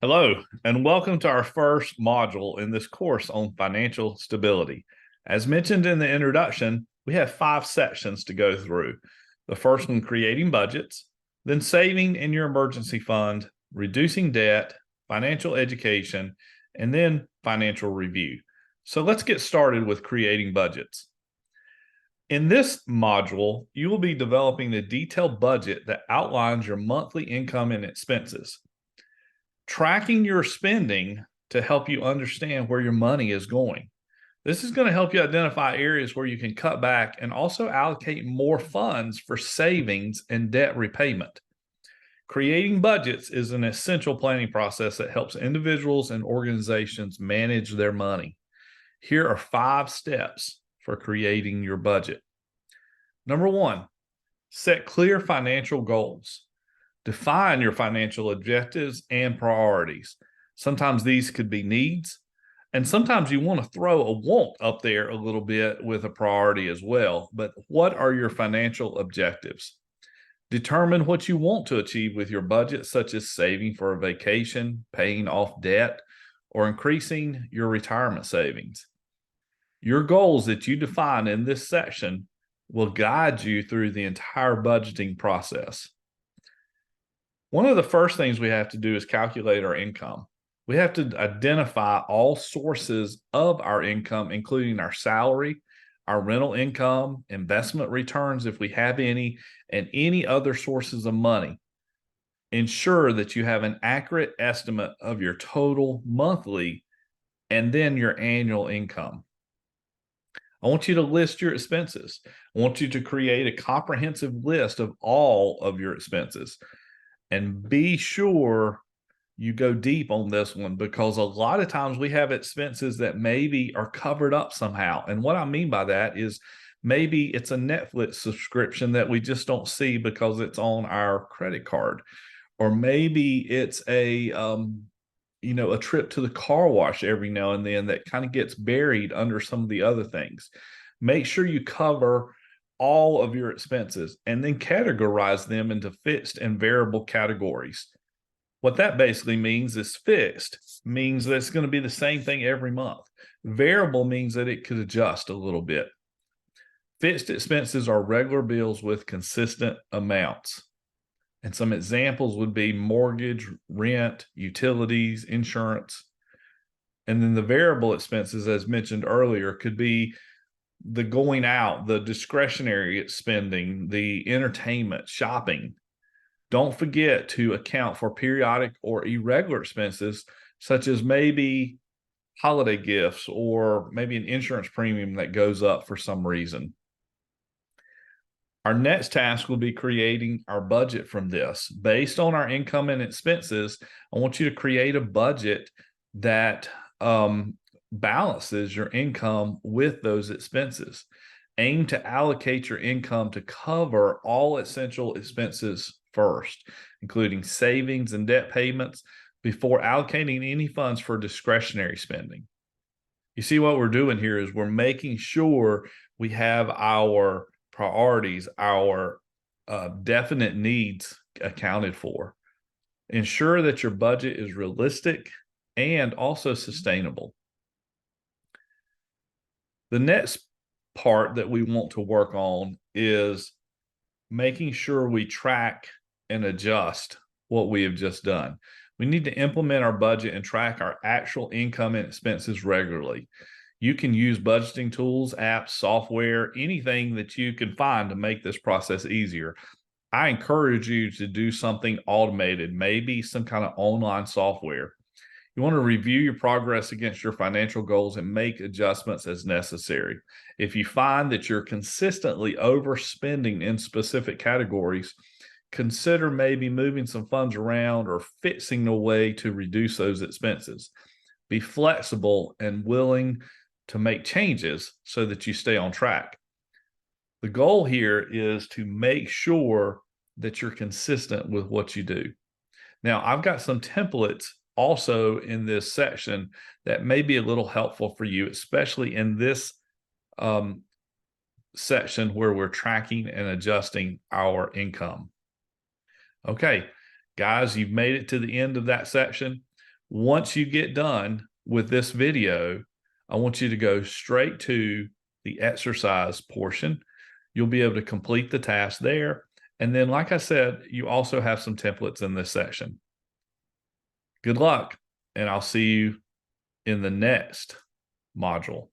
Hello, and welcome to our first module in this course on financial stability. As mentioned in the introduction, we have 5 sections to go through. The first one, creating budgets, then saving in your emergency fund, reducing debt, financial education, and then financial review. So let's get started with creating budgets. In this module, you will be developing a detailed budget that outlines your monthly income and expenses. Tracking your spending to help you understand where your money is going. This is going to help you identify areas where you can cut back and also allocate more funds for savings and debt repayment. Creating budgets is an essential planning process that helps individuals and organizations manage their money. Here are 5 steps for creating your budget. Number 1, set clear financial goals. Define your financial objectives and priorities. Sometimes these could be needs, and sometimes you want to throw a want up there a little bit with a priority as well. But what are your financial objectives? Determine what you want to achieve with your budget, such as saving for a vacation, paying off debt, or increasing your retirement savings. Your goals that you define in this section will guide you through the entire budgeting process. One of the first things we have to do is calculate our income. We have to identify all sources of our income, including our salary, our rental income, investment returns, if we have any, and any other sources of money. Ensure that you have an accurate estimate of your total monthly and then your annual income. I want you to list your expenses. I want you to create a comprehensive list of all of your expenses. And be sure you go deep on this one, because a lot of times we have expenses that maybe are covered up somehow. And what I mean by that is maybe it's a Netflix subscription that we just don't see because it's on our credit card. Or maybe it's a trip to the car wash every now and then that kind of gets buried under some of the other things. Make sure you cover all of your expenses and then categorize them into fixed and variable categories. What that basically means is fixed means that it's going to be the same thing every month. Variable means that it could adjust a little bit. Fixed expenses are regular bills with consistent amounts. And some examples would be mortgage, rent, utilities, insurance. And then the variable expenses, as mentioned earlier, could be the going out, the discretionary spending, the entertainment, shopping. Don't forget to account for periodic or irregular expenses, such as maybe holiday gifts or maybe an insurance premium that goes up for some reason. Our next task will be creating our budget from this. Based on our income and expenses, I want you to create a budget that balances your income with those expenses. Aim to allocate your income to cover all essential expenses first, including savings and debt payments, before allocating any funds for discretionary spending. You see, what we're doing here is we're making sure we have our priorities, our definite needs accounted for. Ensure that your budget is realistic and also sustainable. The next part that we want to work on is making sure we track and adjust what we have just done. We need to implement our budget and track our actual income and expenses regularly. You can use budgeting tools, apps, software, anything that you can find to make this process easier. I encourage you to do something automated, maybe some kind of online software. You want to review your progress against your financial goals and make adjustments as necessary. If you find that you're consistently overspending in specific categories, consider maybe moving some funds around or fixing a way to reduce those expenses. Be flexible and willing to make changes so that you stay on track. The goal here is to make sure that you're consistent with what you do. Now, I've got some templates also in this section that may be a little helpful for you, especially in this section where we're tracking and adjusting our income. Okay, guys, you've made it to the end of that section. Once you get done with this video, I want you to go straight to the exercise portion. You'll be able to complete the task there. And then, like I said, you also have some templates in this section. Good luck, and I'll see you in the next module.